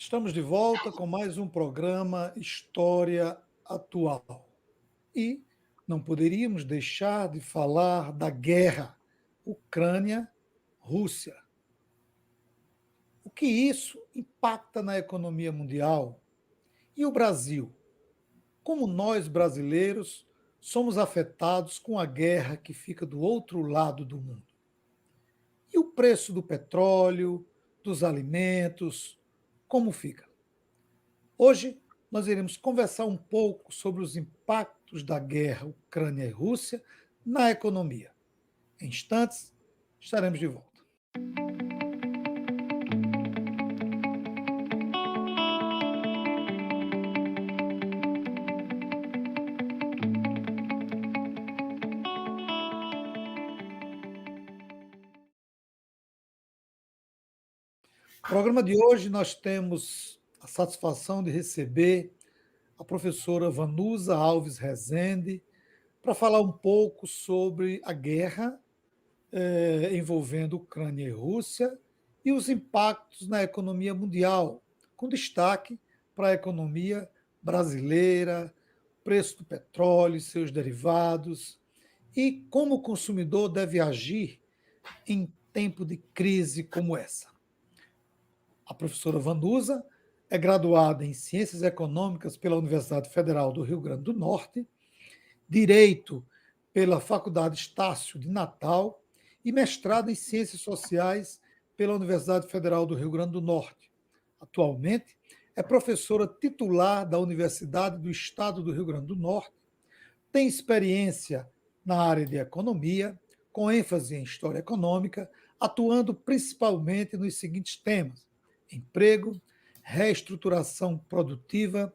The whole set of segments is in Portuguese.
Estamos de volta com mais um programa História Atual. E não poderíamos deixar de falar da guerra Ucrânia-Rússia. O que isso impacta na economia mundial? E o Brasil? Como nós, brasileiros, somos afetados com a guerra que fica do outro lado do mundo? E o preço do petróleo, dos alimentos, como fica? Hoje nós iremos conversar um pouco sobre os impactos da guerra Ucrânia e Rússia na economia. Em instantes, estaremos de volta. No programa de hoje nós temos a satisfação de receber a professora Vanusa Alves Rezende para falar um pouco sobre a guerra envolvendo Ucrânia e Rússia e os impactos na economia mundial, com destaque para a economia brasileira, preço do petróleo e seus derivados, e como o consumidor deve agir em tempo de crise como essa. A professora Vanusa é graduada em Ciências Econômicas pela Universidade Federal do Rio Grande do Norte, Direito pela Faculdade Estácio de Natal e mestrado em Ciências Sociais pela Universidade Federal do Rio Grande do Norte. Atualmente, é professora titular da Universidade do Estado do Rio Grande do Norte, tem experiência na área de economia, com ênfase em história econômica, atuando principalmente nos seguintes temas: emprego, reestruturação produtiva,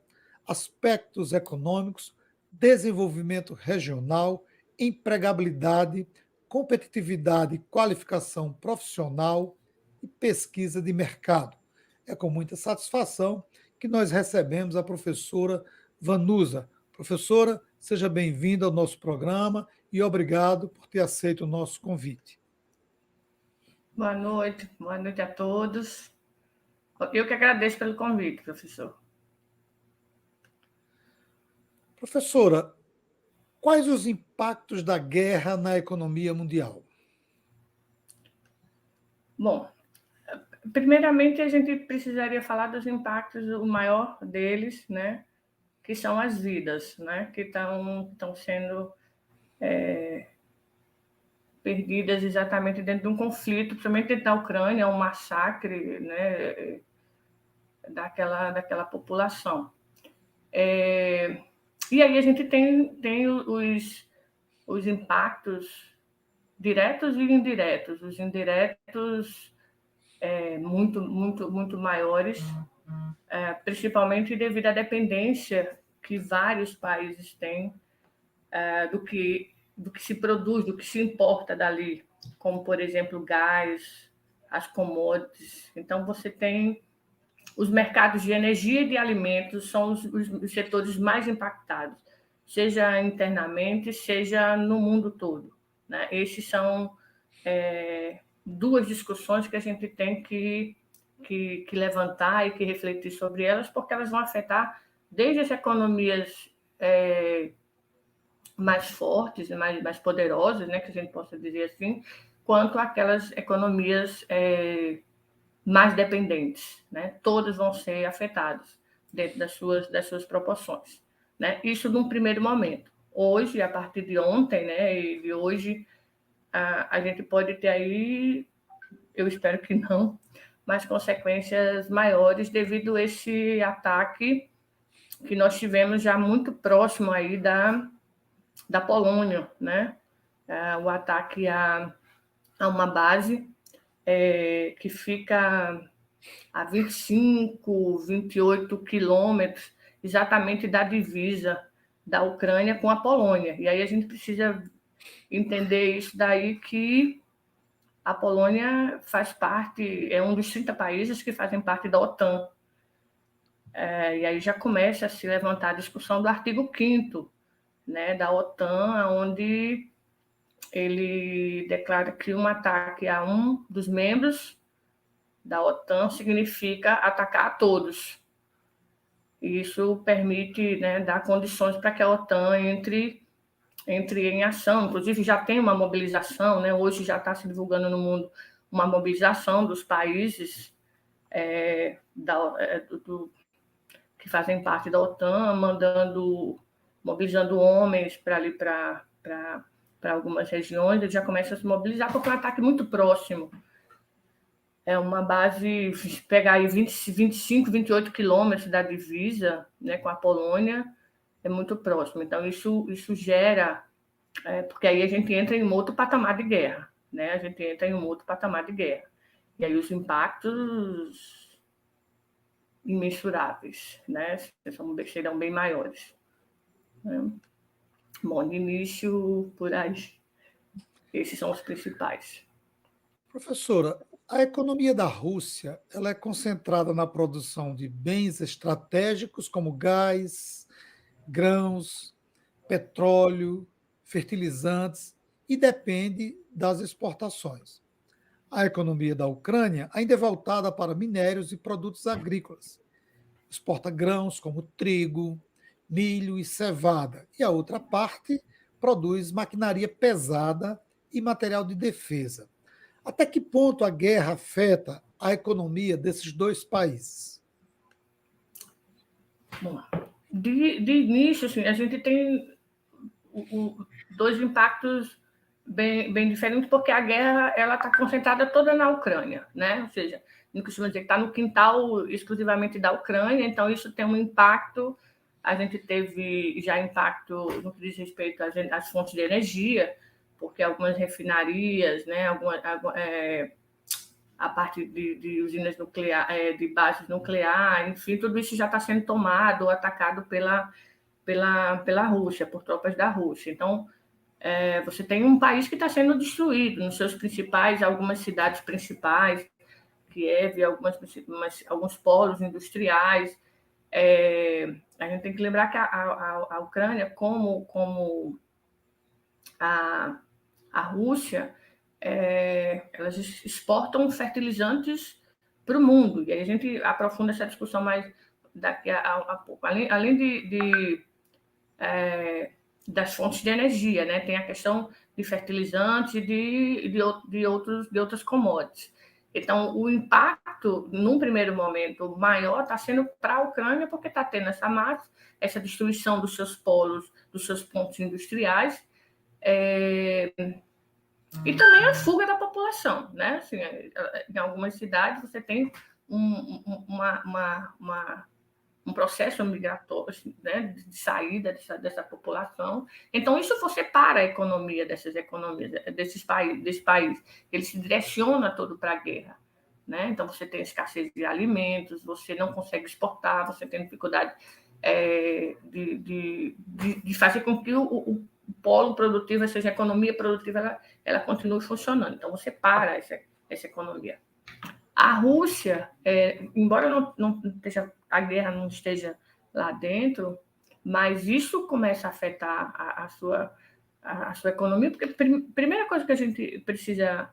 aspectos econômicos, desenvolvimento regional, empregabilidade, competitividade e qualificação profissional e pesquisa de mercado. É com muita satisfação que nós recebemos a professora Vanusa. Professora, seja bem-vinda ao nosso programa e obrigado por ter aceito o nosso convite. Boa noite a todos. Eu que agradeço pelo convite, professor. Professora, quais os impactos da guerra na economia mundial? Bom, primeiramente a gente precisaria falar dos impactos, o maior deles, né, que são as vidas, né, que estão sendo perdidas exatamente dentro de um conflito, principalmente dentro da Ucrânia, um massacre, né, daquela população. E aí a gente tem os impactos diretos e indiretos. Os indiretos muito maiores, principalmente devido à dependência que vários países têm do que se produz, do que se importa dali, como, por exemplo, gás, as commodities. Então, você tem os mercados de energia e de alimentos são os setores mais impactados, seja internamente, seja no mundo todo, né? Esses são duas discussões que a gente tem que levantar e que refletir sobre elas, porque elas vão afetar desde as economias mais fortes e mais poderosas, né, que a gente possa dizer assim, quanto aquelas economias mais dependentes, né? Todas vão ser afetadas dentro das suas proporções, né? Isso num primeiro momento. Hoje, a partir de ontem, né, e de hoje, a gente pode ter aí, eu espero que não, mas consequências maiores devido a esse ataque que nós tivemos já muito próximo aí da Polônia, né? O ataque a uma base que fica a 25, 28 quilômetros exatamente da divisa da Ucrânia com a Polônia. E aí a gente precisa entender isso daí, que a Polônia faz parte, é um dos 30 países que fazem parte da OTAN. E aí já começa a se levantar a discussão do artigo 5º, né, da OTAN, onde ele declara que um ataque a um dos membros da OTAN significa atacar a todos. E isso permite, né, dar condições para que a OTAN entre em ação. Inclusive, já tem uma mobilização, né? Hoje já está se divulgando no mundo uma mobilização dos países que fazem parte da OTAN, mobilizando homens para ali para algumas regiões. Ele já começa a se mobilizar porque é um ataque muito próximo. É uma base, pegar aí 25, 28 quilômetros da divisa, né, com a Polônia, é muito próximo. Então, isso gera... porque aí a gente entra em um outro patamar de guerra, né? A gente entra em um outro patamar de guerra. E aí os impactos imensuráveis, né? Serão bem maiores. Né? Bom, de início, por aí. Esses são os principais. Professora, a economia da Rússia ela é concentrada na produção de bens estratégicos como gás, grãos, petróleo, fertilizantes e depende das exportações. A economia da Ucrânia ainda é voltada para minérios e produtos agrícolas. Exporta grãos como trigo, milho e cevada, e a outra parte produz maquinaria pesada e material de defesa. Até que ponto a guerra afeta a economia desses dois países? Vamos lá. De início, assim, a gente tem dois impactos bem diferentes, porque a guerra ela está concentrada toda na Ucrânia, né? Ou seja, não costuma dizer que está no quintal exclusivamente da Ucrânia, então isso tem um impacto. A gente teve já impacto no que diz respeito às fontes de energia, porque algumas refinarias, né, a parte de usinas nucleares, de bases nucleares, enfim, tudo isso já está sendo tomado ou atacado pela Rússia, por tropas da Rússia. Então, você tem um país que está sendo destruído nos seus algumas cidades principais, Kiev, alguns polos industriais. A gente tem que lembrar que a Ucrânia, como a Rússia, elas exportam fertilizantes para o mundo. E aí a gente aprofunda essa discussão mais daqui a pouco. Além das fontes de energia, né? Tem a questão de fertilizantes e de outras commodities. Então, o impacto, num primeiro momento, maior está sendo para a Ucrânia, porque está tendo essa destruição dos seus polos, dos seus pontos industriais, e também a fuga da população, né? Assim, em algumas cidades você tem um processo migratório, assim, né, de saída dessa população. Então, isso você para a economia desse país. Ele se direciona todo para a guerra. Né? Então, você tem escassez de alimentos, você não consegue exportar, você tem dificuldade de fazer com que o polo produtivo, ou seja, a economia produtiva, ela continue funcionando. Então, você para essa economia. A Rússia, embora a guerra não esteja lá dentro, mas isso começa a afetar a sua economia, porque a primeira coisa que a gente precisa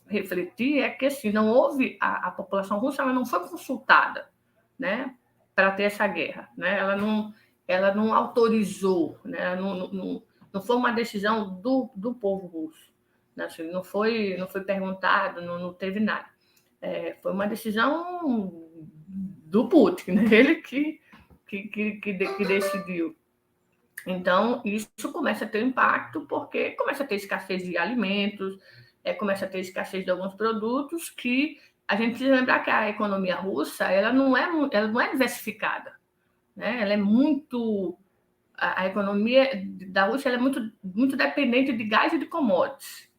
refletir é que assim, não houve a população russa, ela não foi consultada, né, para ter essa guerra, né? Ela não autorizou, né? Não foi uma decisão do povo russo, né? Assim, não foi perguntado, não teve nada. Foi uma decisão do Putin, né? Ele que decidiu. Então, isso começa a ter impacto, porque começa a ter escassez de alimentos, começa a ter escassez de alguns produtos, que a gente precisa lembrar que a economia russa ela não é diversificada. Né? Ela é muito... A economia da Rússia ela é muito, muito dependente de gás e de commodities.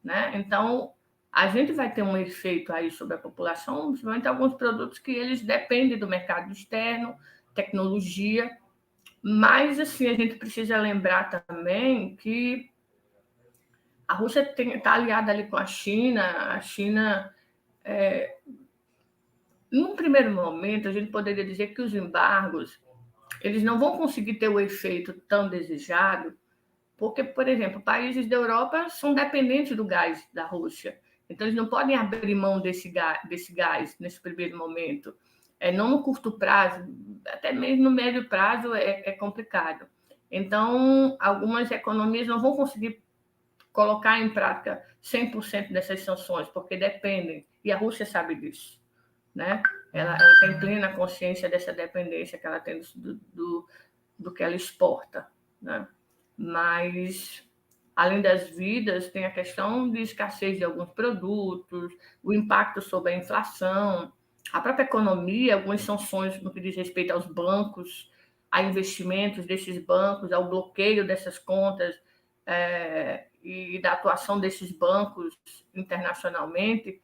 Né? Então, a gente vai ter um efeito aí sobre a população, principalmente alguns produtos que eles dependem do mercado externo, tecnologia, mas assim, a gente precisa lembrar também que a Rússia está aliada ali com a China, num primeiro momento, a gente poderia dizer que os embargos eles não vão conseguir ter o efeito tão desejado, porque, por exemplo, países da Europa são dependentes do gás da Rússia. Então, eles não podem abrir mão desse gás nesse primeiro momento. Não no curto prazo, até mesmo no médio prazo é complicado. Então, algumas economias não vão conseguir colocar em prática 100% dessas sanções, porque dependem, e a Rússia sabe disso, né? Ela tem plena consciência dessa dependência que ela tem do que ela exporta, né? Mas, além das vidas, tem a questão de escassez de alguns produtos, o impacto sobre a inflação, a própria economia, algumas sanções no que diz respeito aos bancos, a investimentos desses bancos, ao bloqueio dessas contas, e da atuação desses bancos internacionalmente,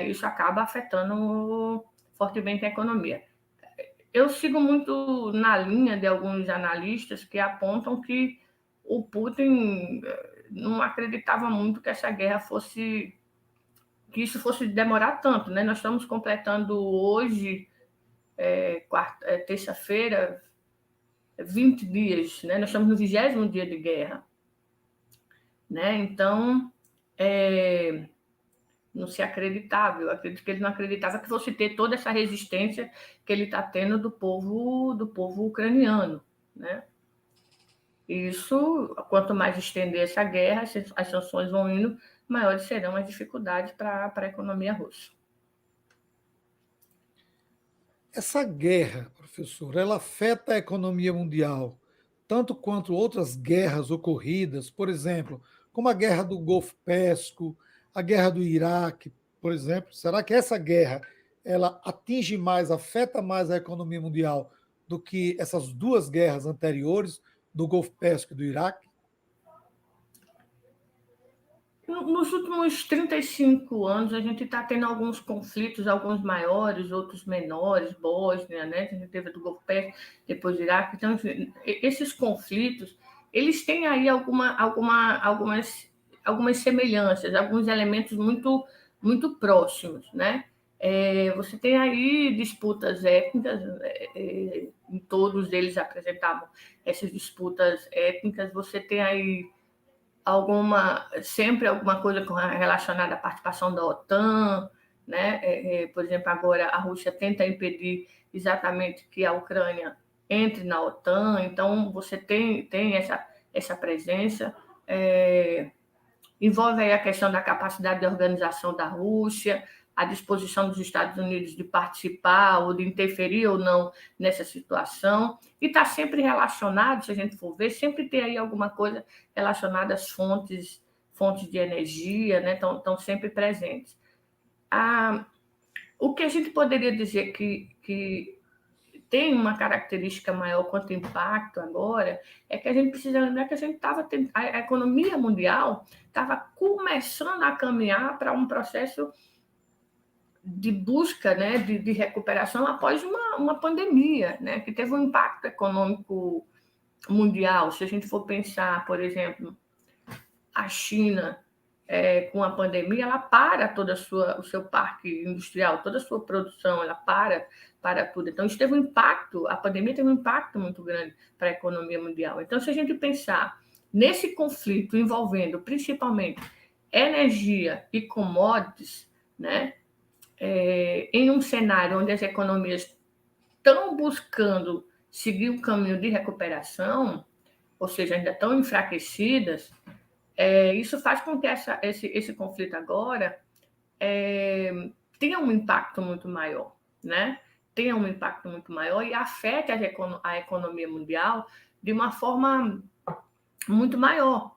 isso acaba afetando fortemente a economia. Eu sigo muito na linha de alguns analistas que apontam que o Putin não acreditava muito que essa guerra que isso fosse demorar tanto, né? Nós estamos completando hoje, terça-feira, 20 dias, né? Nós estamos no 20º dia de guerra, né? Então, não se acreditava. Eu acredito que ele não acreditava que fosse ter toda essa resistência que ele está tendo do povo ucraniano, né? Isso, quanto mais estender essa guerra, as sanções vão indo, maiores serão as dificuldades para a economia russa. Essa guerra, professor, ela afeta a economia mundial, tanto quanto outras guerras ocorridas, por exemplo, como a guerra do Golfo Pérsico, a guerra do Iraque, por exemplo. Será que essa guerra ela atinge mais, afeta mais a economia mundial do que essas duas guerras anteriores, do Golfo Pérsico e do Iraque? Nos últimos 35 anos, a gente está tendo alguns conflitos, alguns maiores, outros menores, Bósnia, né? A gente teve do Golfo Pérsico, depois do Iraque. Então, esses conflitos, eles têm aí algumas semelhanças, alguns elementos muito, muito próximos, né? Você tem aí disputas étnicas, em todos eles apresentavam essas disputas étnicas. Você tem aí sempre alguma coisa relacionada à participação da OTAN, né? Por exemplo, agora a Rússia tenta impedir exatamente que a Ucrânia entre na OTAN, então você tem essa presença. Envolve aí a questão da capacidade de organização da Rússia, a disposição dos Estados Unidos de participar ou de interferir ou não nessa situação, e está sempre relacionado, se a gente for ver, sempre tem aí alguma coisa relacionada às fontes de energia, né? Estão sempre presentes. O que a gente poderia dizer que tem uma característica maior quanto impacto agora, é que a gente precisa lembrar que a economia mundial estava começando a caminhar para um processo de busca, né, de recuperação após uma pandemia, né, que teve um impacto econômico mundial. Se a gente for pensar, por exemplo, a China, com a pandemia, ela para todo o seu parque industrial, toda a sua produção, ela para tudo. Então, isso teve um impacto, a pandemia teve um impacto muito grande para a economia mundial. Então, se a gente pensar nesse conflito envolvendo principalmente energia e commodities, né, em um cenário onde as economias estão buscando seguir um caminho de recuperação, ou seja, ainda estão enfraquecidas, isso faz com que esse conflito agora tenha um impacto muito maior, né? Tenha um impacto muito maior e afete a economia mundial de uma forma muito maior,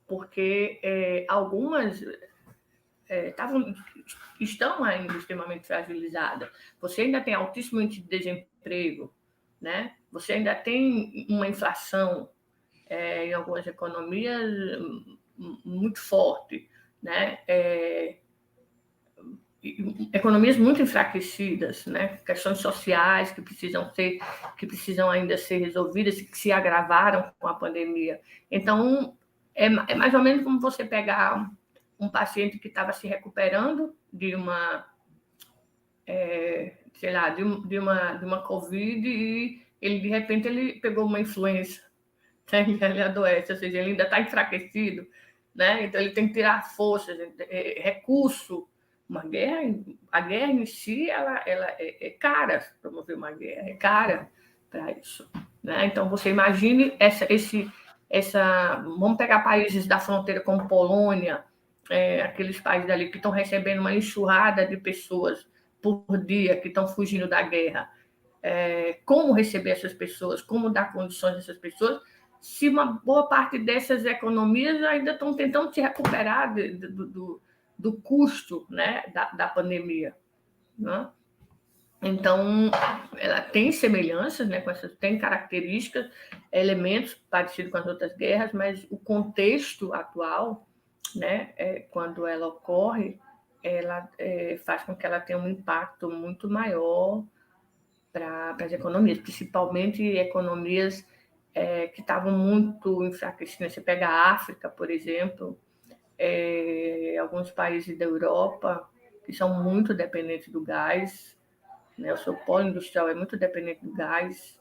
porque algumas estão ainda extremamente fragilizadas. Você ainda tem altíssimo índice de desemprego, né? Você ainda tem uma inflação em algumas economias muito forte, né? Economias muito enfraquecidas, né? Questões sociais que precisam ainda ser resolvidas, que se agravaram com a pandemia. Então, é mais ou menos como você pegar um paciente que estava se recuperando de uma, sei lá, de uma Covid e ele, de repente, ele pegou uma influenza, né? Ele adoece, ou seja, ele ainda está enfraquecido, né? Então ele tem que tirar forças, recurso. A guerra em si, ela é cara promover uma guerra, é cara para isso, né? Então você imagine vamos pegar países da fronteira como Polônia, aqueles países ali que estão recebendo uma enxurrada de pessoas por dia que estão fugindo da guerra. Como receber essas pessoas, como dar condições a essas pessoas, se uma boa parte dessas economias ainda estão tentando se recuperar do custo, né, da pandemia, né? Então, ela tem semelhanças, né, tem características, elementos parecidos com as outras guerras, mas o contexto atual, né, quando ela ocorre, ela faz com que ela tenha um impacto muito maior para as economias, principalmente economias que estavam muito enfraquecidas. Você pega a África, por exemplo, alguns países da Europa que são muito dependentes do gás, né? O seu polo industrial é muito dependente do gás.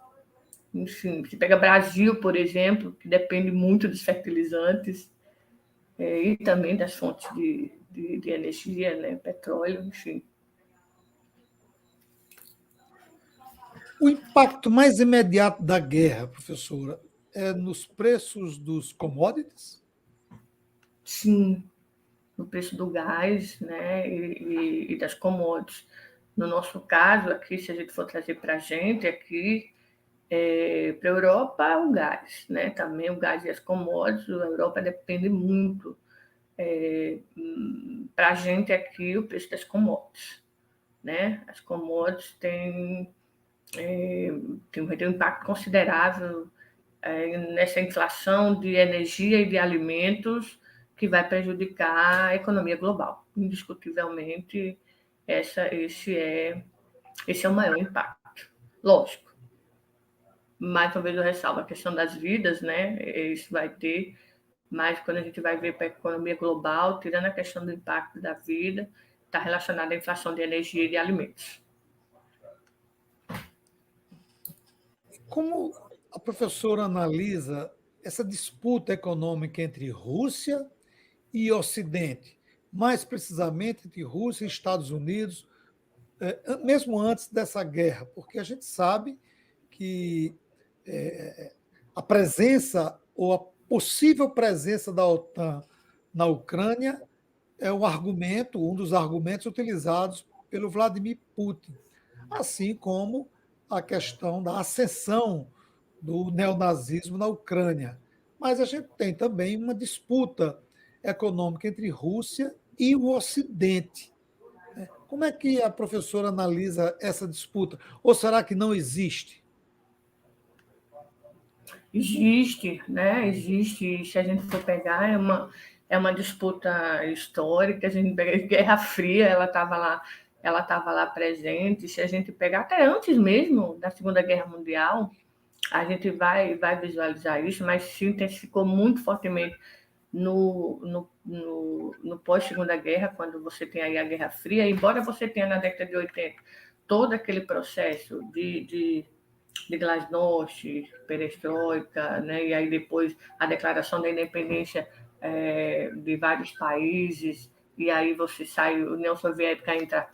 Enfim, você pega Brasil, por exemplo, que depende muito dos fertilizantes e também das fontes de energia, né? Petróleo, enfim. O impacto mais imediato da guerra, professora, é nos preços dos commodities? Sim, no preço do gás, né, e das commodities. No nosso caso, aqui, se a gente for trazer para a gente, aqui, para a Europa, o gás, né? Também o gás e as commodities, a Europa depende muito. Para a gente aqui, o preço das commodities, né? As commodities tem um impacto considerável nessa inflação de energia e de alimentos que vai prejudicar a economia global. Indiscutivelmente, esse é o maior impacto. Lógico. Mais uma vez eu ressalvo a questão das vidas, né? Isso vai ter, mas quando a gente vai ver para a economia global, tirando a questão do impacto da vida, está relacionada à inflação de energia e de alimentos. Como a professora analisa essa disputa econômica entre Rússia e Ocidente, mais precisamente entre Rússia e Estados Unidos, mesmo antes dessa guerra? Porque a gente sabe que a presença ou a possível presença da OTAN na Ucrânia é um dos argumentos utilizados pelo Vladimir Putin, assim como a questão da ascensão do neonazismo na Ucrânia. Mas a gente tem também uma disputa econômica entre Rússia e o Ocidente. Como é que a professora analisa essa disputa? Ou será que não existe? Existe, né? Existe. Se a gente for pegar, é uma disputa histórica. A gente pega a Guerra Fria, ela estava lá presente. Se a gente pegar até antes mesmo da Segunda Guerra Mundial, a gente vai visualizar isso, mas se intensificou muito fortemente no pós-Segunda Guerra, quando você tem aí a Guerra Fria, embora você tenha na década de 80 todo aquele processo de glasnost, perestroika, né? E aí depois a declaração da independência de vários países, e aí você sai, a União Soviética entra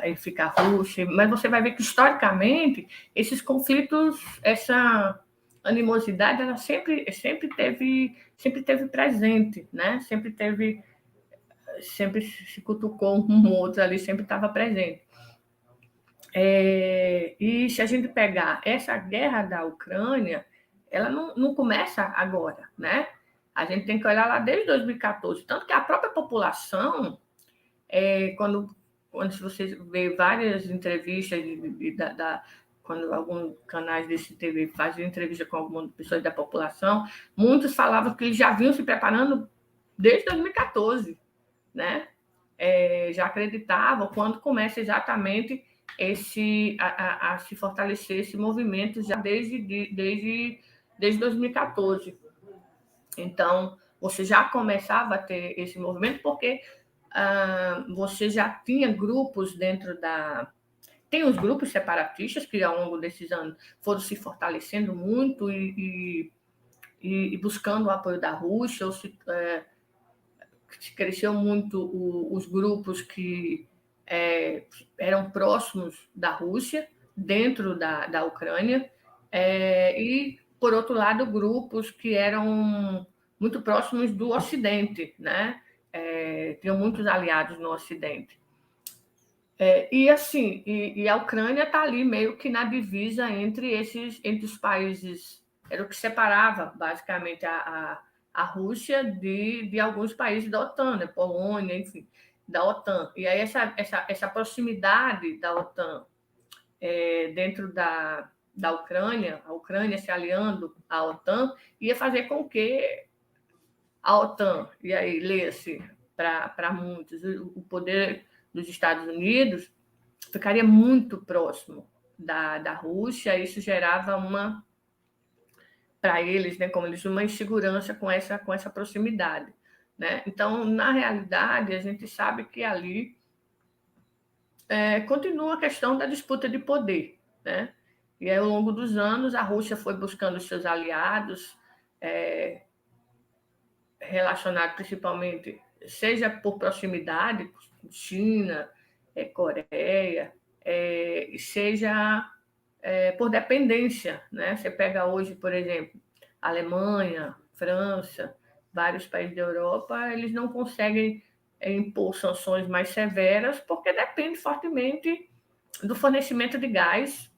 e fica a Rússia, mas você vai ver que historicamente esses conflitos, essa animosidade, ela sempre teve presente, né? Sempre se cutucou um outro ali, sempre estava presente. E se a gente pegar essa guerra da Ucrânia, ela não começa agora, né? A gente tem que olhar lá desde 2014, tanto que a própria população, quando se você vê várias entrevistas quando alguns canais desse TV faziam entrevista com algumas pessoas da população, muitos falavam que eles já vinham se preparando desde 2014, né? Já acreditavam quando começa exatamente a se fortalecer esse movimento já desde 2014. Então, você já começava a ter esse movimento porque você já tinha grupos dentro da... Tem os grupos separatistas que, ao longo desses anos, foram se fortalecendo muito e buscando o apoio da Rússia, cresceu muito os grupos que eram próximos da Rússia, dentro da Ucrânia, e, por outro lado, grupos que eram muito próximos do Ocidente, né? Tinham muitos aliados no Ocidente. E a Ucrânia está ali meio que na divisa entre os países. Era o que separava, basicamente, a Rússia de alguns países da OTAN, né? Polônia, enfim, da OTAN. E aí essa proximidade da OTAN dentro da Ucrânia, a Ucrânia se aliando à OTAN, ia fazer com que a OTAN, e aí leia-se para muitos, o poder dos Estados Unidos ficaria muito próximo da Rússia, e isso gerava para eles, né, como eles, uma insegurança com essa proximidade, né? Então, na realidade, a gente sabe que ali continua a questão da disputa de poder, né? E aí, ao longo dos anos, a Rússia foi buscando seus aliados, relacionados principalmente, seja por proximidade, China, Coreia, seja por dependência, né? Você pega hoje, por exemplo, Alemanha, França, vários países da Europa, eles não conseguem impor sanções mais severas porque depende fortemente do fornecimento de gás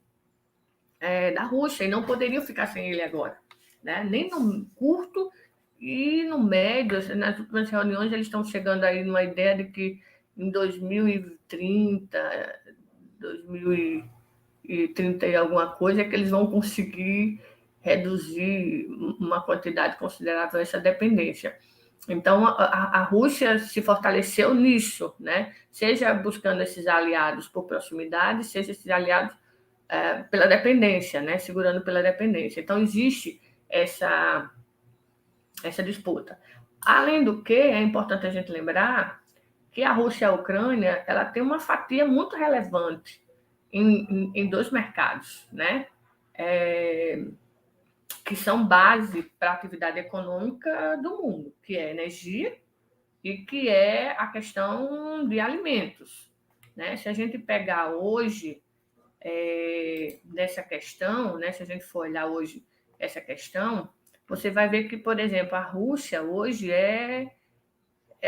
da Rússia, e não poderiam ficar sem ele agora, né? Nem no curto e no médio. Nas últimas reuniões, eles estão chegando aí numa ideia de que em 2030, 2030 e alguma coisa, é que eles vão conseguir reduzir uma quantidade considerável essa dependência. Então, a Rússia se fortaleceu nisso, né? Seja buscando esses aliados por proximidade, seja esses aliados pela dependência, né? Segurando pela dependência. Então, existe essa disputa. Além do que, é importante a gente lembrar que a Rússia e a Ucrânia, ela tem uma fatia muito relevante em dois mercados, né? Que são base para a atividade econômica do mundo, que é a energia e que é a questão de alimentos, né? Se a gente pegar hoje dessa questão, né? Se a gente for olhar hoje essa questão, você vai ver que, por exemplo, a Rússia hoje é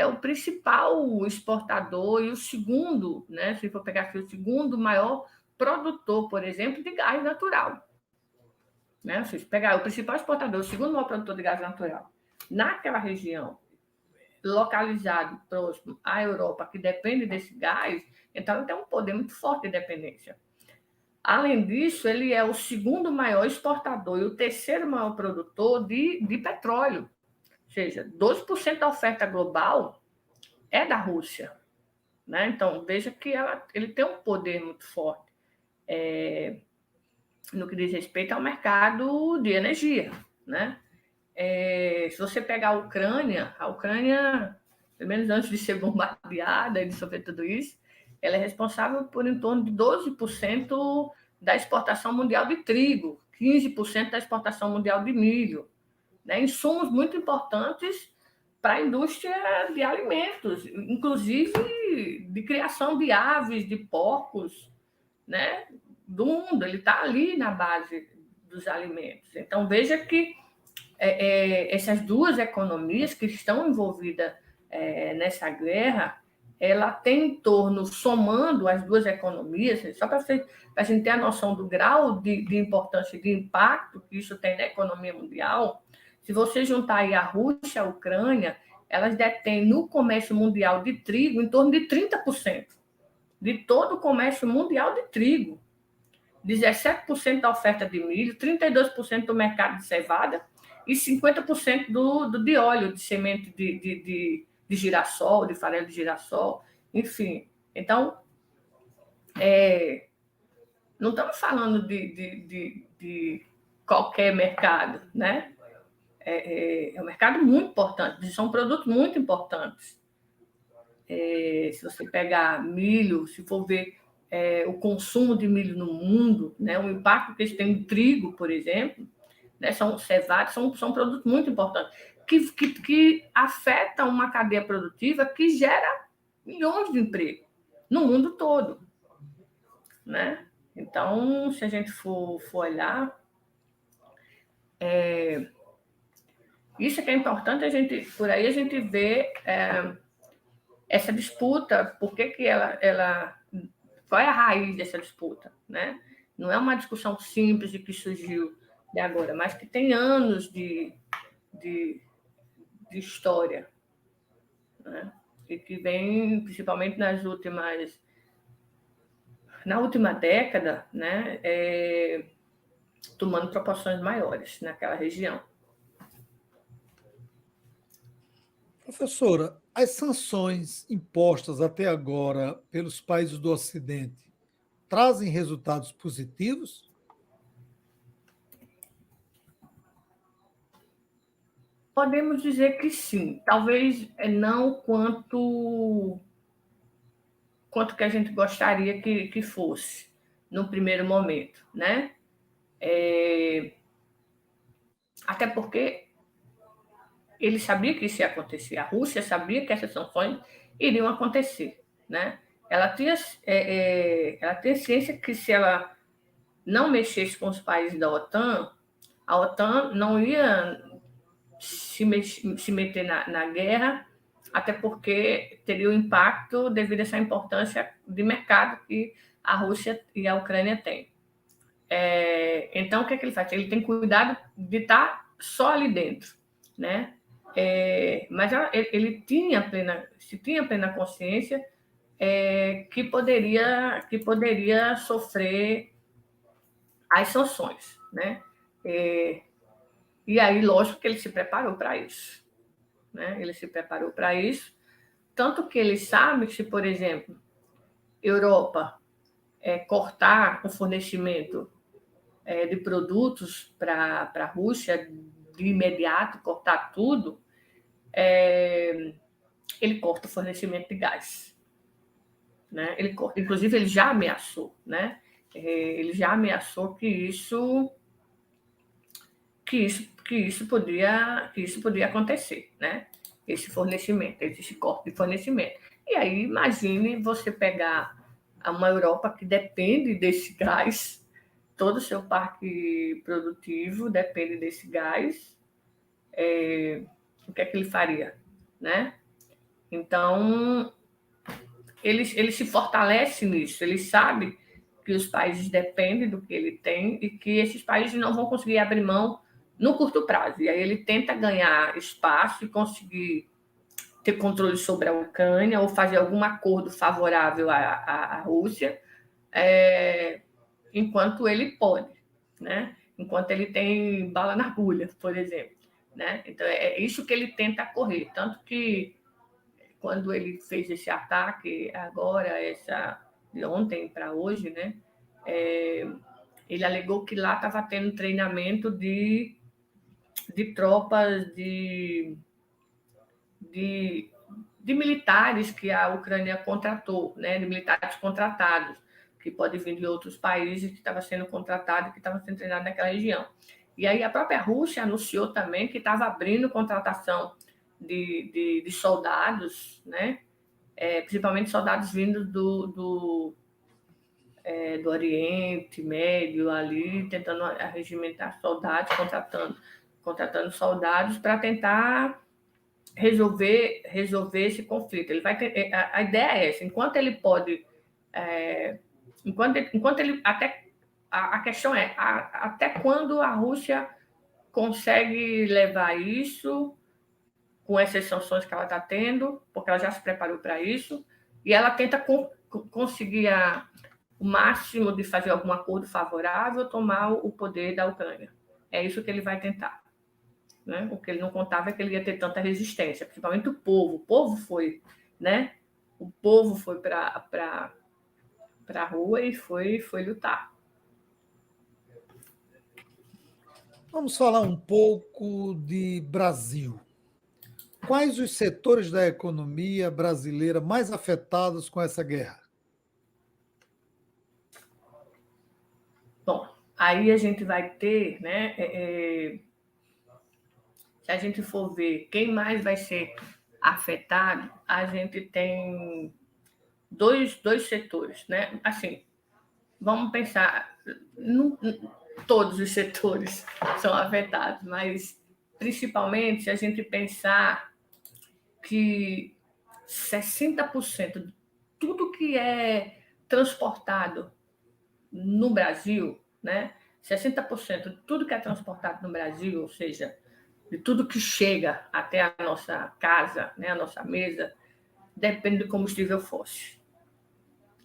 o principal exportador e o segundo, né? Se for pegar aqui, o segundo maior produtor, por exemplo, de gás natural. Né? Se pegar o principal exportador, o segundo maior produtor de gás natural, naquela região, localizado próximo à Europa, que depende desse gás, então ele tem um poder muito forte de dependência. Além disso, ele é o segundo maior exportador e o terceiro maior produtor de petróleo. Ou seja, 12% da oferta global é da Rússia. Né? Então, veja que ele tem um poder muito forte no que diz respeito ao mercado de energia. Né? Se você pegar a Ucrânia, pelo menos antes de ser bombardeada e de sofrer tudo isso, ela é responsável por em torno de 12% da exportação mundial de trigo, 15% da exportação mundial de milho, né? Insumos muito importantes para a indústria de alimentos, inclusive de criação de aves, de porcos, né? Do mundo. Ele está ali na base dos alimentos. Então, veja que essas duas economias que estão envolvidas nessa guerra, ela tem em torno, somando as duas economias, só para a gente ter a noção do grau de importância e de impacto que isso tem na economia mundial. Se você juntar aí a Rússia e a Ucrânia, elas detêm no comércio mundial de trigo em torno de 30% de todo o comércio mundial de trigo, 17% da oferta de milho, 32% do mercado de cevada e 50% de óleo, de semente de girassol, de farelo de girassol, enfim. Então, não estamos falando de qualquer mercado, né? É um mercado muito importante, são produtos muito importantes. Se você pegar milho, se for ver o consumo de milho no mundo, né, o impacto que eles têm em trigo, por exemplo, né, são cevados, são produtos muito importantes. que afeta uma cadeia produtiva que gera milhões de empregos no mundo todo, né? Então, se a gente for olhar, isso que é importante, por aí a gente vê essa disputa, por que ela qual é a raiz dessa disputa, né? Não é uma discussão simples de que surgiu de agora, mas que tem anos de história, né? E que vem, principalmente na última década, né, tomando proporções maiores naquela região. Professora, as sanções impostas até agora pelos países do Ocidente trazem resultados positivos? Podemos dizer que sim, talvez não quanto que a gente gostaria que fosse no primeiro momento, né? Até porque ele sabia que isso ia acontecer, a Rússia sabia que essas sanções iriam acontecer, né? Ela tinha ciência que se ela não mexesse com os países da OTAN, a OTAN não ia se meter na guerra, até porque teria o impacto devido a essa importância de mercado que a Rússia e a Ucrânia têm. Então, o que ele faz? Ele tem cuidado de estar só ali dentro, né? Mas ele tinha plena consciência que poderia sofrer as sanções, né? E aí, lógico que ele se preparou para isso, né? Ele se preparou para isso, tanto que ele sabe que se, por exemplo, Europa cortar o fornecimento de produtos para a Rússia de imediato, cortar tudo, ele corta o fornecimento de gás, né? Inclusive, ele já ameaçou, né? Ele já ameaçou que isso podia acontecer, né? Esse fornecimento, esse corte de fornecimento. E aí, imagine você pegar uma Europa que depende desse gás, todo o seu parque produtivo depende desse gás, o que é que ele faria, né? Então, ele se fortalece nisso, ele sabe que os países dependem do que ele tem e que esses países não vão conseguir abrir mão no curto prazo. E aí ele tenta ganhar espaço e conseguir ter controle sobre a Ucrânia ou fazer algum acordo favorável à Rússia, enquanto ele pode, né? Enquanto ele tem bala na agulha, por exemplo. Né? Então, é isso que ele tenta correr. Tanto que, quando ele fez esse ataque, agora, de ontem para hoje, né? Ele alegou que lá estava tendo treinamento de tropas de militares que a Ucrânia contratou, né? De militares contratados, que podem vir de outros países que estavam sendo contratados, que estavam sendo treinados naquela região. E aí a própria Rússia anunciou também que estava abrindo contratação de soldados, né? Principalmente soldados vindos do Oriente Médio, ali, tentando arregimentar soldados, contratando soldados para tentar resolver esse conflito. Ele vai ter, a ideia é essa, enquanto ele pode, enquanto ele, até, a questão é, até quando a Rússia consegue levar isso com essas sanções que ela está tendo, porque ela já se preparou para isso, e ela tenta conseguir o máximo de fazer algum acordo favorável, tomar o poder da Ucrânia. É isso que ele vai tentar. Né? O que ele não contava é que ele ia ter tanta resistência, principalmente o povo. O povo foi, né? O povo foi para a rua e foi lutar. Vamos falar um pouco de Brasil. Quais os setores da economia brasileira mais afetados com essa guerra? Bom, aí a gente vai ter, né? se a gente for ver quem mais vai ser afetado, a gente tem dois setores, né? Assim, vamos pensar, todos os setores são afetados, mas principalmente se a gente pensar que 60% de tudo que é transportado no Brasil, né? 60% de tudo que é transportado no Brasil, ou seja, de tudo que chega até a nossa casa, né, a nossa mesa, depende do combustível fóssil,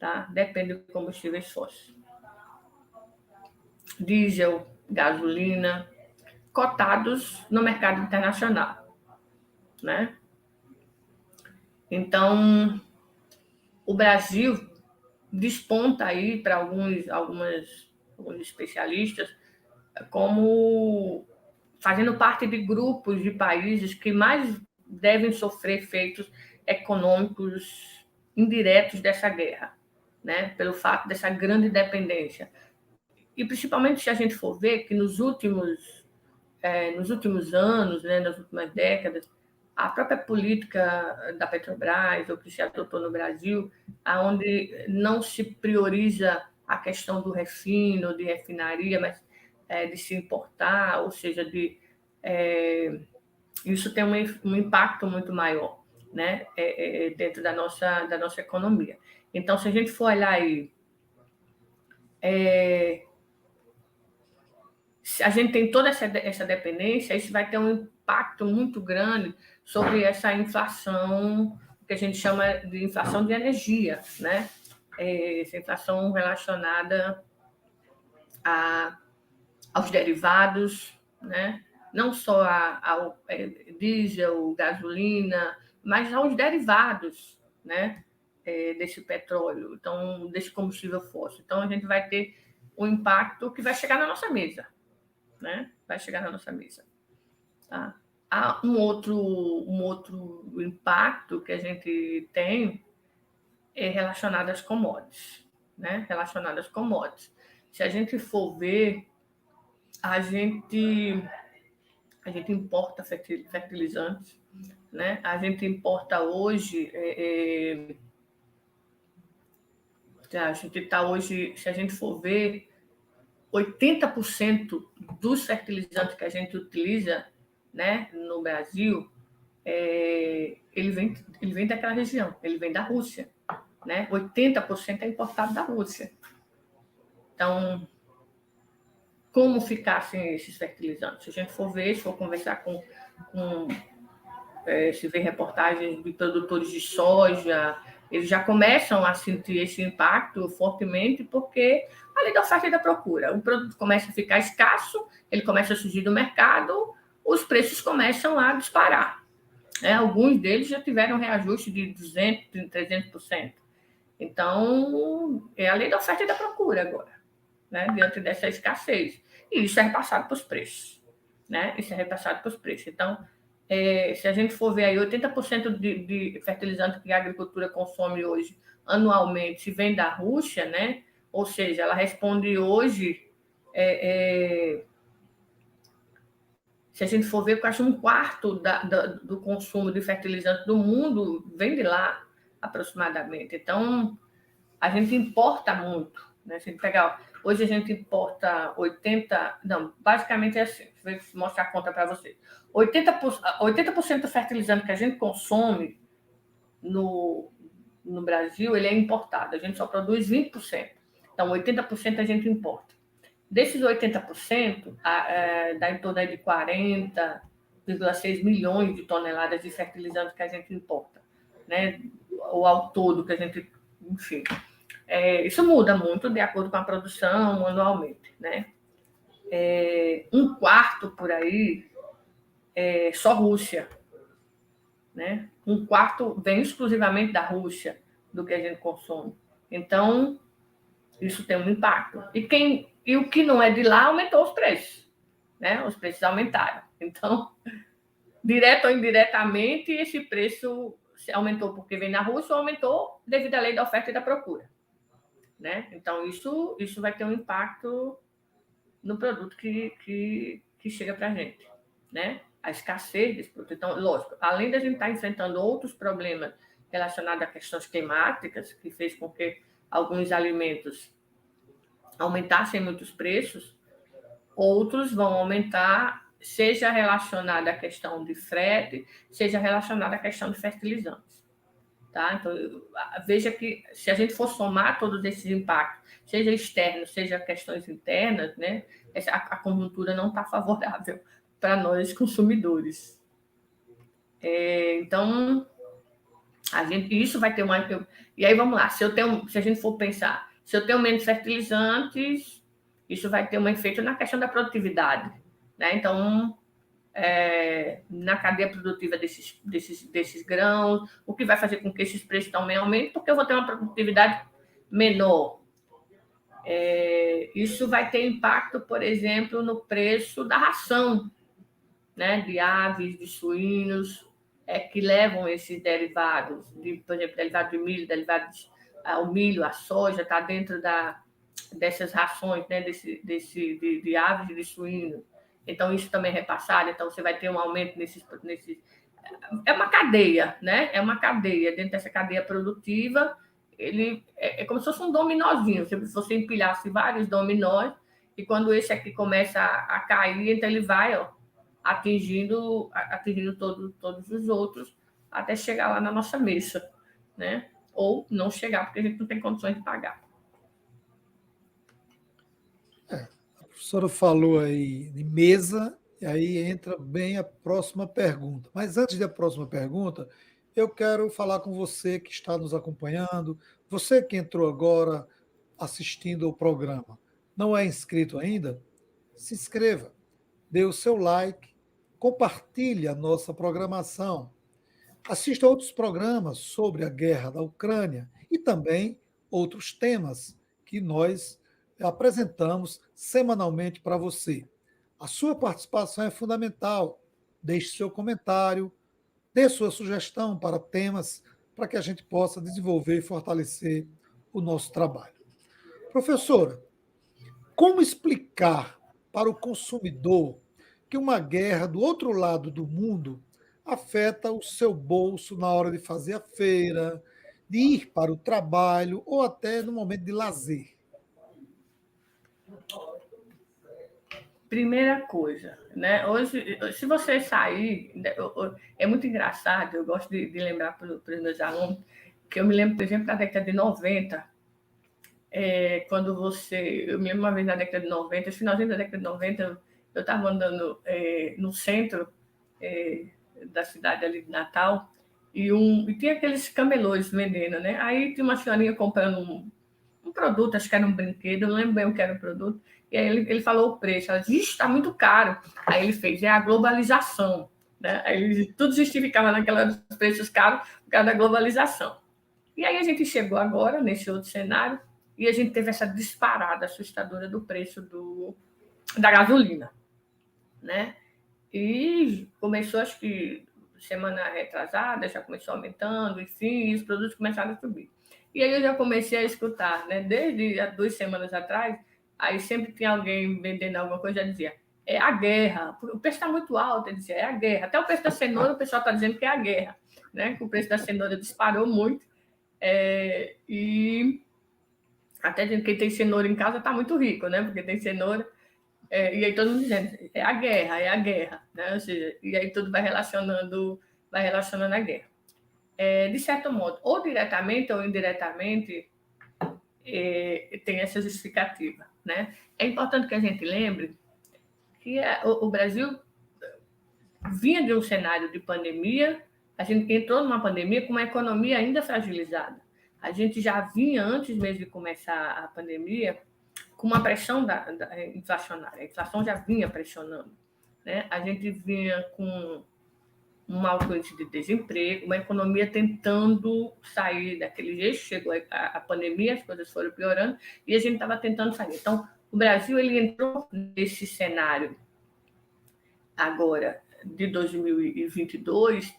tá? Depende do combustível fóssil. Diesel, gasolina, cotados no mercado internacional, né? Então, o Brasil desponta aí para alguns especialistas como fazendo parte de grupos de países que mais devem sofrer efeitos econômicos indiretos dessa guerra, né? Pelo fato dessa grande dependência. E principalmente se a gente for ver que nos últimos anos, né, nas últimas décadas, a própria política da Petrobras, ou que se adotou no Brasil, onde não se prioriza a questão do refino, de refinaria, mas de se importar, ou seja, isso tem um impacto muito maior, né, dentro da nossa economia. Então, se a gente for olhar aí, se a gente tem toda essa dependência, isso vai ter um impacto muito grande sobre essa inflação, que a gente chama de inflação de energia, né? Essa inflação relacionada aos derivados, né? Não só ao diesel, gasolina, mas aos derivados, né? Desse petróleo, então, desse combustível fóssil. Então, a gente vai ter um impacto que vai chegar na nossa mesa, né? Vai chegar na nossa mesa. Tá? Há um outro impacto que a gente tem relacionado às commodities, né? Relacionado às commodities. Se a gente for ver, a gente importa fertilizantes, né? A gente importa hoje, a gente está hoje, se a gente for ver, 80% dos fertilizantes que a gente utiliza, né, no Brasil, ele vem daquela região, ele vem da Rússia, né? 80% é importado da Rússia. Então, como ficar sem esses fertilizantes? Se a gente for ver, se for conversar se ver reportagens de produtores de soja, eles já começam a sentir esse impacto fortemente, porque a lei da oferta e da procura. O produto começa a ficar escasso, ele começa a surgir do mercado, os preços começam a disparar. Alguns deles já tiveram reajuste de 200%, 300%. Então, é a lei da oferta e da procura agora, né? Diante dessa escassez. E isso é repassado para os preços, né? Isso é repassado para os preços. Então, se a gente for ver aí, 80% de fertilizante que a agricultura consome hoje anualmente vem da Rússia, né? Ou seja, ela responde hoje, se a gente for ver, quase um quarto do consumo de fertilizante do mundo vem de lá, aproximadamente. Então, a gente importa muito, né? Se a gente pegar, hoje a gente importa 80%, não, basicamente é assim, deixa eu mostrar a conta para vocês. 80% do fertilizante que a gente consome no Brasil, ele é importado, a gente só produz 20%. Então, 80% a gente importa. Desses 80%, dá em torno de 40,6 milhões de toneladas de fertilizante que a gente importa, né? Ou ao todo que a gente, enfim. Isso muda muito de acordo com a produção anualmente, né? Um quarto por aí é só Rússia, né? Um quarto vem exclusivamente da Rússia do que a gente consome. Então, isso tem um impacto. E o que não é de lá aumentou os preços, né? Os preços aumentaram. Então, direto ou indiretamente, esse preço aumentou porque vem da Rússia ou aumentou devido à lei da oferta e da procura, né? Então, isso vai ter um impacto no produto que chega para a gente, né? a escassez desse produto. Então, lógico, além da gente estar enfrentando outros problemas relacionados a questões climáticas, que fez com que alguns alimentos aumentassem muitos preços, outros vão aumentar, seja relacionado à questão de frete, seja relacionado à questão de fertilizantes. Tá? Então, veja que se a gente for somar todos esses impactos, seja externos, seja questões internas, né, a conjuntura não está favorável para nós consumidores. Então, isso vai ter uma... E aí, vamos lá, se a gente for pensar, se eu tenho menos fertilizantes, isso vai ter um efeito na questão da produtividade. Né? Então, na cadeia produtiva desses grãos, o que vai fazer com que esses preços também aumentem, porque eu vou ter uma produtividade menor. Isso vai ter impacto, por exemplo, no preço da ração, né, de aves, de suínos, que levam esses derivados, por exemplo, derivado de milho, o milho, a soja, está dentro dessas rações, né, de aves e de suínos. Então, isso também é repassado, então você vai ter um aumento nesses. É uma cadeia, né? É uma cadeia. Dentro dessa cadeia produtiva, ele é como se fosse um dominózinho. Se você empilhasse vários dominós, e quando esse aqui começa a cair, então ele vai atingindo todos os outros, até chegar lá na nossa mesa, né? Ou não chegar, porque a gente não tem condições de pagar. A professora falou aí de mesa, e aí entra bem a próxima pergunta. Mas antes da próxima pergunta, eu quero falar com você que está nos acompanhando, você que entrou agora assistindo ao programa, não é inscrito ainda? Se inscreva, dê o seu like, compartilhe a nossa programação, assista a outros programas sobre a guerra da Ucrânia e também outros temas que nós apresentamos semanalmente para você. A sua participação é fundamental. Deixe seu comentário, dê sua sugestão para temas para que a gente possa desenvolver e fortalecer o nosso trabalho. Professora, como explicar para o consumidor que uma guerra do outro lado do mundo afeta o seu bolso na hora de fazer a feira, de ir para o trabalho ou até no momento de lazer? Primeira coisa, né? Hoje, se você sair, é muito engraçado, eu gosto de lembrar para os meus alunos, que eu me lembro, por exemplo, da década de 90, quando eu me lembro uma vez na década de 90, no finalzinho da década de 90, eu estava andando no centro da cidade ali de Natal, e tinha aqueles camelôs vendendo, né? Aí tinha uma senhorinha comprando um produto, acho que era um brinquedo, eu não lembro bem o que era o produto, e aí ele falou o preço, ela disse, está muito caro. Aí ele fez, é a globalização, né? Aí tudo justificava naqueles preços caros por causa da globalização. E aí a gente chegou agora nesse outro cenário e a gente teve essa disparada assustadora do preço da gasolina, né? E começou, acho que semana retrasada, já começou aumentando, enfim, e os produtos começaram a subir. E aí eu já comecei a escutar, né? Desde há 2 semanas atrás, aí sempre tinha alguém vendendo alguma coisa, já dizia, é a guerra, o preço está muito alto, ele dizia, é a guerra. Até o preço da cenoura, o pessoal está dizendo que é a guerra, né? Que o preço da cenoura disparou muito. E até quem tem cenoura em casa está muito rico, né? Porque tem cenoura. E aí todo mundo dizendo, é a guerra, né? Ou seja, e aí tudo vai relacionando a guerra. De certo modo, ou diretamente ou indiretamente, tem essa justificativa, né? É importante que a gente lembre que o Brasil vinha de um cenário de pandemia, a gente entrou numa pandemia com uma economia ainda fragilizada. A gente já vinha, antes mesmo de começar a pandemia, com uma pressão inflacionária. A inflação já vinha pressionando. Né? A gente vinha com um alto índice de desemprego, uma economia tentando sair daquele jeito. Chegou a pandemia, as coisas foram piorando, e a gente estava tentando sair. Então, o Brasil ele entrou nesse cenário agora de 2022,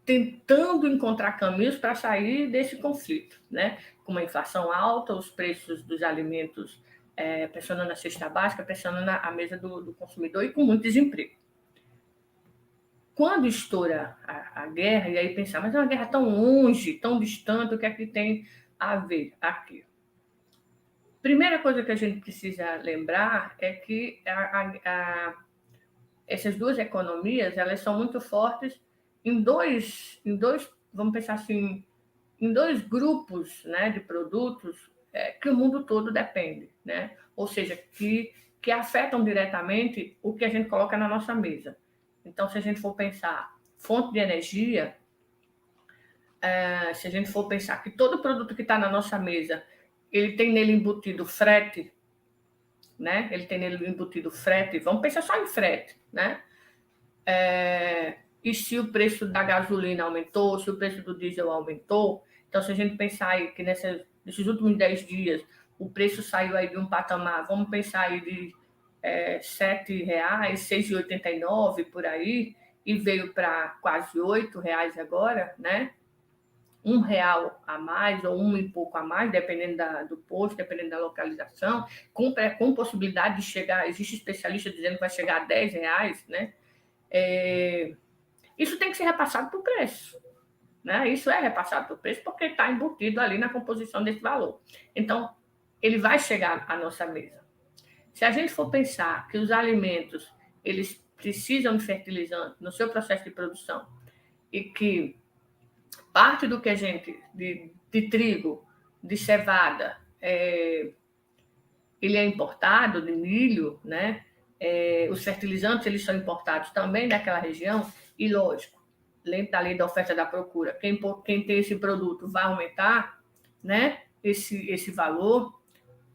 tentando encontrar caminhos para sair desse conflito, né? Com uma inflação alta, os preços dos alimentos pressionando a cesta básica, pressionando a mesa do consumidor e com muito desemprego. quando estoura a guerra, e aí pensar, mas é uma guerra tão longe, tão distante, o que é que tem a ver aqui? Primeira coisa que a gente precisa lembrar é que essas duas economias, elas são muito fortes em dois, vamos pensar assim, em dois grupos, né, de produtos que o mundo todo depende, né? Ou seja, que afetam diretamente o que a gente coloca na nossa mesa. Então, se a gente for pensar fonte de energia, se a gente for pensar que todo produto que está na nossa mesa, ele tem nele embutido frete, né? Ele tem nele embutido frete, vamos pensar só em frete, né? E se o preço da gasolina aumentou, se o preço do diesel aumentou, então se a gente pensar aí que nesses últimos 10 dias o preço saiu aí de um patamar, vamos pensar aí de R$ 7,00, 6,89 por aí, e veio para quase R$ 8 agora, né? R$ 1 a mais ou um e pouco a mais, dependendo do posto, dependendo da localização, com possibilidade de chegar, existe especialista dizendo que vai chegar a R$ 10, né? Isso tem que ser repassado para o preço, né? Isso é repassado para o preço porque está embutido ali na composição desse valor. Então, ele vai chegar à nossa mesa. Se a gente for pensar que os alimentos eles precisam de fertilizante no seu processo de produção e que parte do que a gente de trigo, de cevada, ele é importado, de milho, né? Os fertilizantes eles são importados também daquela região e, lógico, dentro da lei da oferta e da procura, quem tem esse produto vai aumentar, né? Esse valor,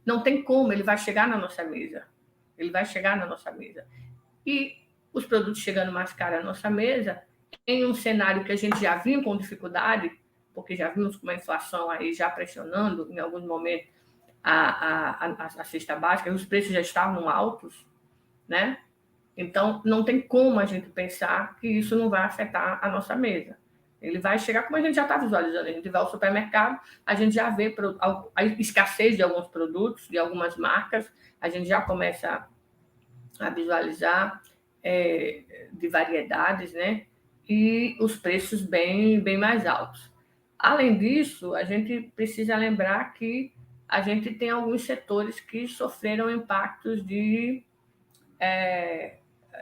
não tem como, ele vai chegar na nossa mesa. Ele vai chegar na nossa mesa. E os produtos chegando mais caros à nossa mesa, em um cenário que a gente já vinha com dificuldade, porque já vimos com uma inflação aí já pressionando em alguns momentos a cesta básica, os preços já estavam altos, né? Então, não tem como a gente pensar que isso não vai afetar a nossa mesa. Ele vai chegar como a gente já está visualizando. A gente vai ao supermercado, a gente já vê a escassez de alguns produtos, de algumas marcas, a gente já começa a visualizar de variedades, né? E os preços bem, bem mais altos. Além disso, a gente precisa lembrar que a gente tem alguns setores que sofreram impactos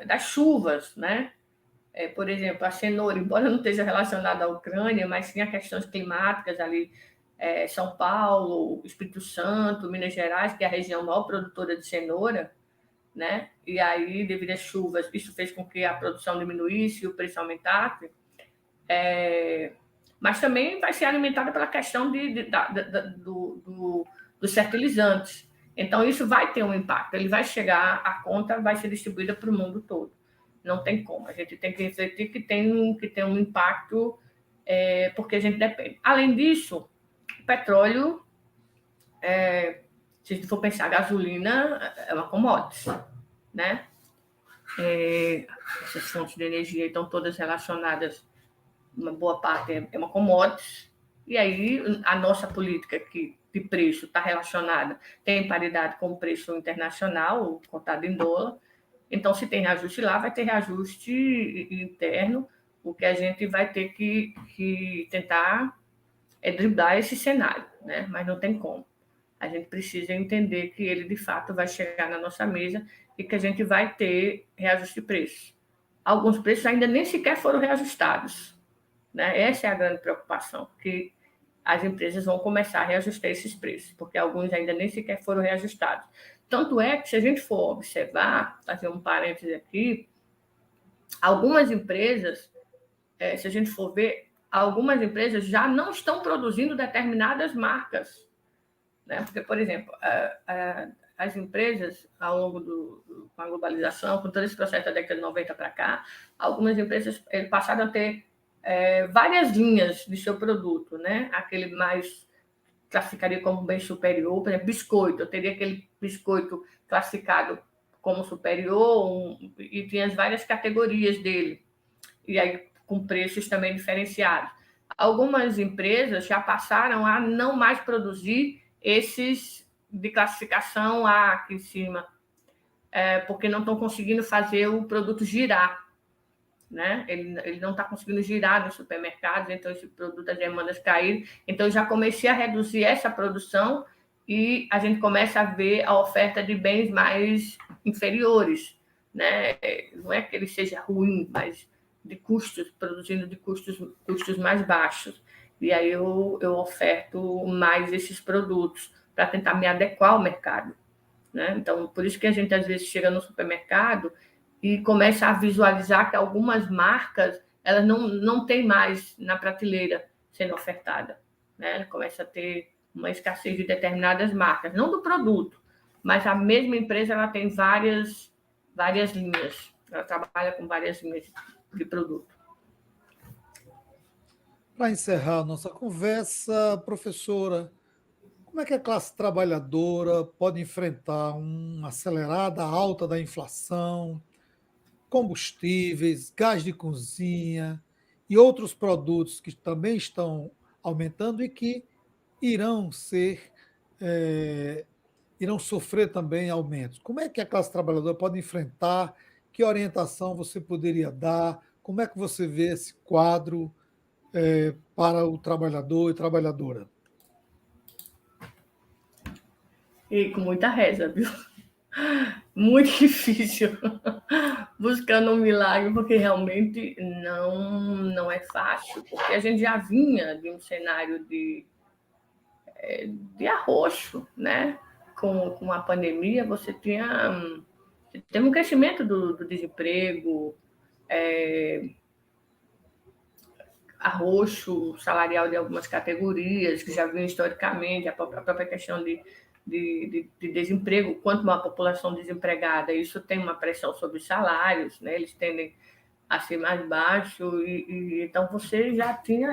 das chuvas, né? Por exemplo, a cenoura, embora não esteja relacionada à Ucrânia, mas tinha questões climáticas ali, São Paulo, Espírito Santo, Minas Gerais, que é a região maior produtora de cenoura, né? E aí, devido às chuvas, isso fez com que a produção diminuísse e o preço aumentasse. Mas também vai ser alimentada pela questão dos fertilizantes. Então, isso vai ter um impacto. Ele vai chegar, a conta vai ser distribuída para o mundo todo. Não tem como. A gente tem que refletir que tem um impacto, porque a gente depende. Além disso, o petróleo, se a gente for pensar, a gasolina é uma commodity, né? Essas fontes de energia estão todas relacionadas, uma boa parte é uma commodity, e aí a nossa política de preço está relacionada, tem paridade com o preço internacional, cotado em dólar. Então, se tem reajuste lá, vai ter reajuste interno, o que a gente vai ter que tentar driblar esse cenário, né? Mas não tem como. A gente precisa entender que ele, de fato, vai chegar na nossa mesa e que a gente vai ter reajuste de preço. Alguns preços ainda nem sequer foram reajustados, né? Essa é a grande preocupação, porque as empresas vão começar a reajustar esses preços, porque alguns ainda nem sequer foram reajustados. Tanto é que, se a gente for observar, fazer um parêntese aqui, algumas empresas, se a gente for ver, algumas empresas já não estão produzindo determinadas marcas, né? Porque, por exemplo, as empresas, ao longo com a globalização, com todo esse processo da década de 90 para cá, algumas empresas passaram a ter várias linhas de seu produto, né? Aquele mais classificaria como bem superior, por exemplo, biscoito. Eu teria aquele biscoito classificado como superior e tinha as várias categorias dele, e aí com preços também diferenciados. Algumas empresas já passaram a não mais produzir esses de classificação A aqui em cima, porque não estão conseguindo fazer o produto girar. né? Ele não está conseguindo girar nos supermercados, então esse produto, as demandas caíram. Então, eu já comecei a reduzir essa produção e a gente começa a ver a oferta de bens mais inferiores, né? Não é que ele seja ruim, mas de custos, produzindo de custos mais baixos. E aí eu oferto mais esses produtos para tentar me adequar ao mercado, né? Então, por isso que a gente às vezes chega no supermercado e começa a visualizar que algumas marcas elas não têm mais na prateleira sendo ofertada, né? Começa a ter uma escassez de determinadas marcas, não do produto, mas a mesma empresa ela tem várias linhas, ela trabalha com várias linhas de produto. Para encerrar a nossa conversa, professora, como é que a classe trabalhadora pode enfrentar uma acelerada alta da inflação, combustíveis, gás de cozinha e outros produtos que também estão aumentando e que irão ser, eh, irão sofrer também aumentos? Como é que a classe trabalhadora pode enfrentar? Que orientação você poderia dar? Como é que você vê esse quadro, para o trabalhador e trabalhadora? E com muita reza, viu? Muito difícil. Buscando um milagre, porque realmente não é fácil, porque a gente já vinha de um cenário de arroxo, né? Com a pandemia, você teve um crescimento do desemprego, arroxo salarial de algumas categorias, que já vinham historicamente, a própria questão de desemprego, quanto uma população desempregada, isso tem uma pressão sobre os salários, né? Eles tendem a ser mais baixos, então você já vinha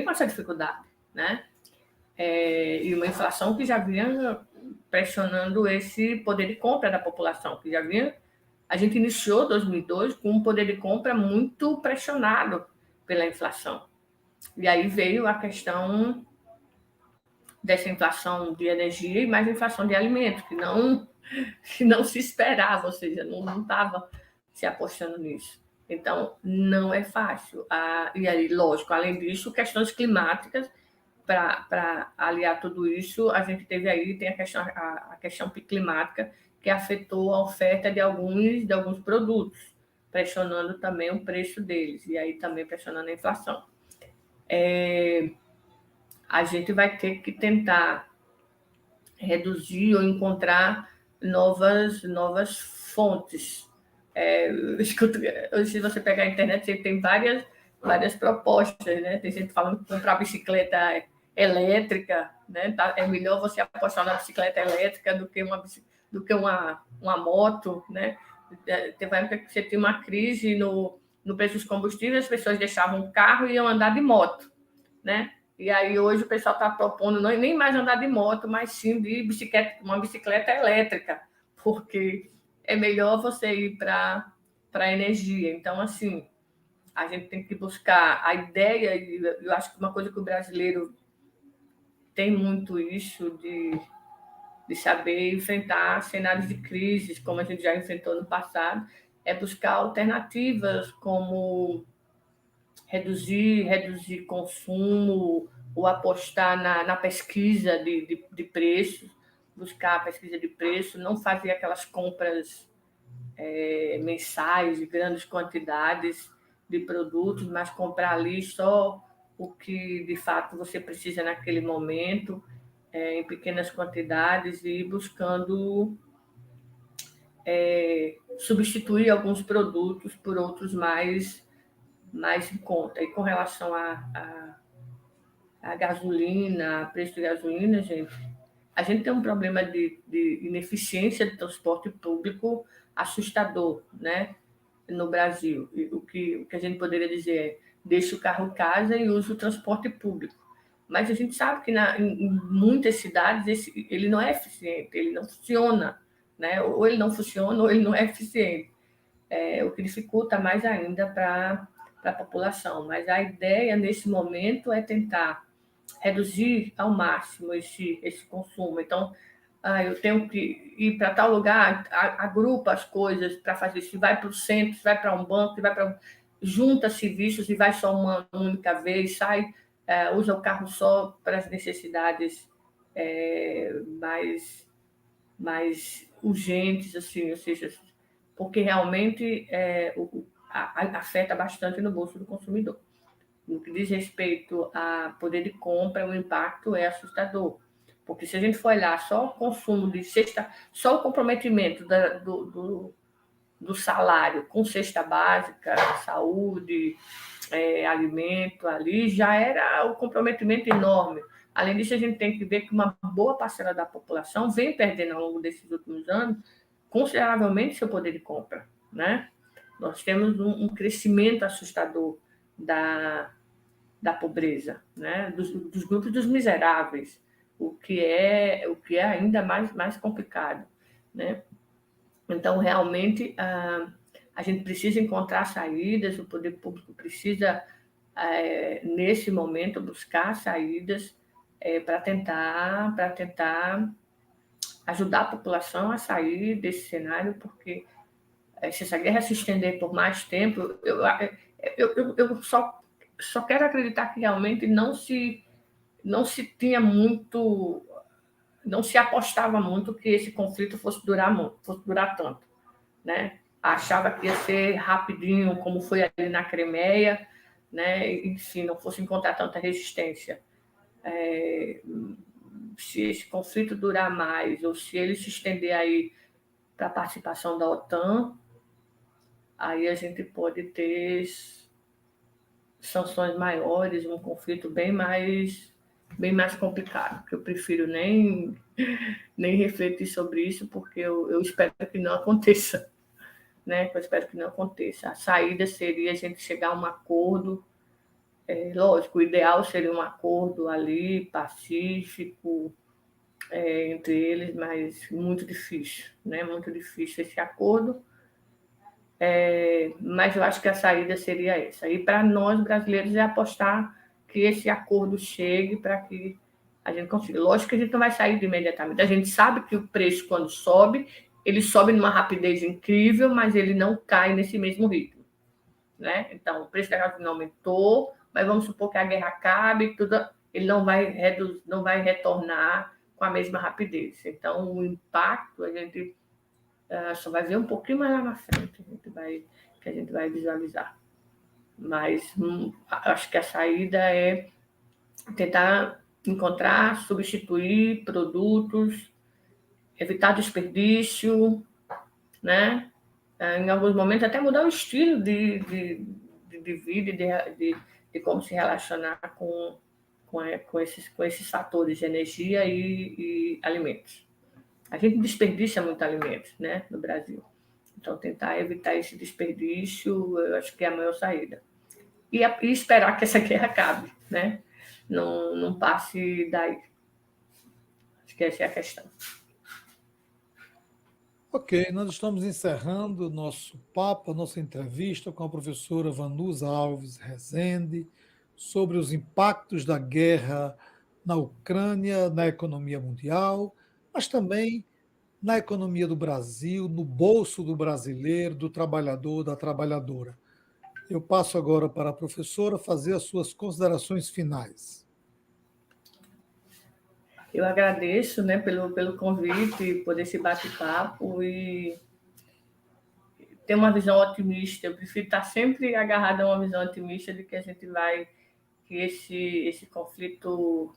com essa dificuldade, né? E uma inflação que já vinha pressionando esse poder de compra da população, que já vinha. A gente iniciou 2002 com um poder de compra muito pressionado pela inflação. E aí veio a questão dessa inflação de energia e mais inflação de alimentos, que não se esperava, ou seja, não estava se apostando nisso. Então, não é fácil. E aí, lógico, além disso, questões climáticas, para aliar tudo isso, a gente tem a questão climática, que afetou a oferta de alguns produtos, pressionando também o preço deles, e aí também pressionando a inflação. A gente vai ter que tentar reduzir ou encontrar novas fontes. Se você pegar a internet, você tem várias propostas, né? Tem gente falando que comprar bicicleta elétrica, né? É melhor você apostar na bicicleta elétrica do que uma moto, né? Teve uma época que você tinha uma crise no preço dos combustíveis, as pessoas deixavam o carro e iam andar de moto, né? E aí hoje o pessoal está propondo nem mais andar de moto, mas sim de uma bicicleta elétrica, porque é melhor você ir para a energia. Então, assim, a gente tem que buscar a ideia, e eu acho que uma coisa que o brasileiro tem muito isso de saber enfrentar cenários de crise, como a gente já enfrentou no passado, é buscar alternativas como reduzir consumo, ou apostar na pesquisa de preços, buscar a pesquisa de preço, não fazer aquelas compras mensais de grandes quantidades de produtos, mas comprar ali só o que de fato você precisa naquele momento, em pequenas quantidades, e ir buscando substituir alguns produtos por outros mais em conta. E com relação a gasolina, a preço de gasolina, a gente tem um problema de ineficiência de transporte público assustador, né, no Brasil. E o que a gente poderia dizer é: deixe o carro em casa e use o transporte público. Mas a gente sabe que em muitas cidades ele não é eficiente, ele não funciona, né? Ou ele não funciona ou ele não é eficiente, o que dificulta mais ainda para a população. Mas a ideia nesse momento é tentar reduzir ao máximo esse consumo. Então, eu tenho que ir para tal lugar, agrupa as coisas para fazer isso, vai para o centro, vai para um banco, vai para junta serviços e vai só uma única vez, sai, usa o carro só para as necessidades mais urgentes, assim, ou seja, porque realmente afeta bastante no bolso do consumidor. No que diz respeito a poder de compra, o impacto é assustador. Porque se a gente for olhar só o consumo de cesta, só o comprometimento do salário com cesta básica, saúde, alimento ali, já era o comprometimento enorme. Além disso, a gente tem que ver que uma boa parcela da população vem perdendo ao longo desses últimos anos consideravelmente seu poder de compra, né? Nós temos um crescimento assustador da pobreza, né? dos grupos dos miseráveis, o que é ainda mais complicado, né? Então, realmente, a gente precisa encontrar saídas, o poder público precisa, nesse momento, buscar saídas para tentar ajudar a população a sair desse cenário, porque se essa guerra se estender por mais tempo, eu só quero acreditar que realmente não se tinha muito, não se apostava muito que esse conflito fosse durar tanto, né? Achava que ia ser rapidinho, como foi ali na Crimeia, né? Enfim, não fosse encontrar tanta resistência. Se esse conflito durar mais, ou se ele se estender aí para a participação da OTAN, aí a gente pode ter sanções maiores, um conflito bem mais complicado, que eu prefiro nem refletir sobre isso, porque eu espero que não aconteça, né? Eu espero que não aconteça. A saída seria a gente chegar a um acordo, lógico, o ideal seria um acordo ali, pacífico, entre eles, mas muito difícil, né? Muito difícil esse acordo, mas eu acho que a saída seria essa. E para nós, brasileiros, é apostar que esse acordo chegue para que a gente consiga. Lógico que a gente não vai sair de imediatamente. A gente sabe que o preço, quando sobe, ele sobe numa rapidez incrível, mas ele não cai nesse mesmo ritmo, né? Então, o preço da gasolina aumentou, mas vamos supor que a guerra acabe, tudo, ele não vai retornar com a mesma rapidez. Então, o impacto a gente só vai ver um pouquinho mais lá na frente, que a gente vai visualizar. Mas acho que a saída é tentar encontrar, substituir produtos, evitar desperdício, né? Em alguns momentos até mudar o estilo de vida e de como se relacionar com esses fatores de energia e alimentos. A gente desperdiça muito alimentos, né, no Brasil. Então, tentar evitar esse desperdício, eu acho que é a maior saída. E esperar que essa guerra acabe, né? Não passe daí. Acho que essa é a questão. Ok, nós estamos encerrando o nosso papo, a nossa entrevista com a professora Vanusa Alves Rezende sobre os impactos da guerra na Ucrânia, na economia mundial, mas também na economia do Brasil, no bolso do brasileiro, do trabalhador, da trabalhadora. Eu passo agora para a professora fazer as suas considerações finais. Eu agradeço, né, pelo convite, por esse bate-papo e ter uma visão otimista. Eu prefiro estar sempre agarrada a uma visão otimista de que a gente que esse conflito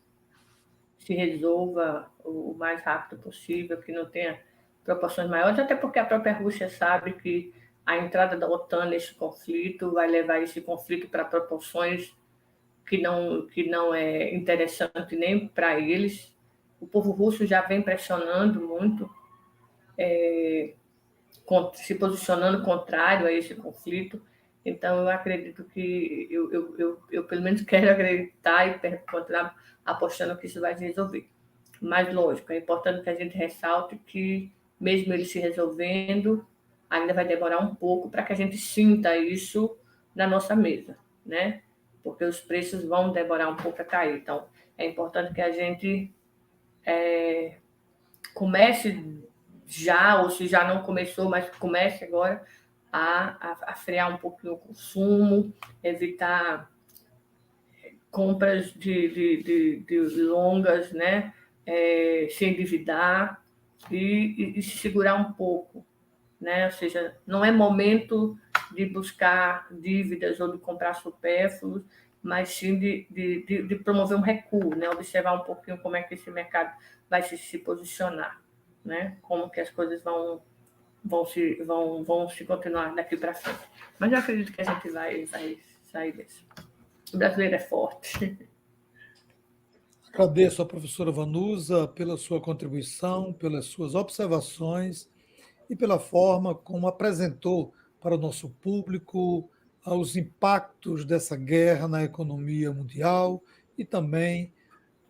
se resolva o mais rápido possível, que não tenha proporções maiores, até porque a própria Rússia sabe que a entrada da OTAN nesse conflito vai levar esse conflito para proporções que não é interessante nem para eles. O povo russo já vem pressionando muito, se posicionando contrário a esse conflito. Então, eu acredito que eu pelo menos quero acreditar e continuar apostando que isso vai se resolver. Mas, lógico, é importante que a gente ressalte que, mesmo ele se resolvendo, ainda vai demorar um pouco para que a gente sinta isso na nossa mesa, né? Porque os preços vão demorar um pouco a cair. Então, é importante que a gente comece já, ou se já não começou, mas comece agora a frear um pouquinho o consumo, evitar compras de longas, né? Se endividar e se segurar um pouco, né? Ou seja, não é momento de buscar dívidas ou de comprar supérfluos, mas sim de promover um recuo, né? Observar um pouquinho como é que esse mercado vai se posicionar, né? Como que as coisas vão se continuar daqui para frente. Mas eu acredito que a gente vai sair disso. O brasileiro é forte. Agradeço à professora Vanusa pela sua contribuição, pelas suas observações e pela forma como apresentou para o nosso público os impactos dessa guerra na economia mundial e também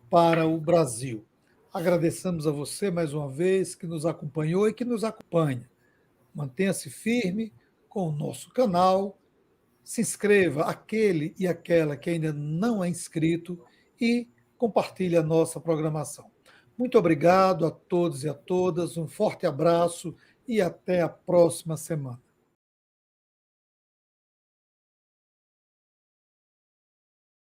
para o Brasil. Agradecemos a você mais uma vez que nos acompanhou e que nos acompanha. Mantenha-se firme com o nosso canal, se inscreva aquele e aquela que ainda não é inscrito e compartilhe a nossa programação. Muito obrigado a todos e a todas, um forte abraço e até a próxima semana.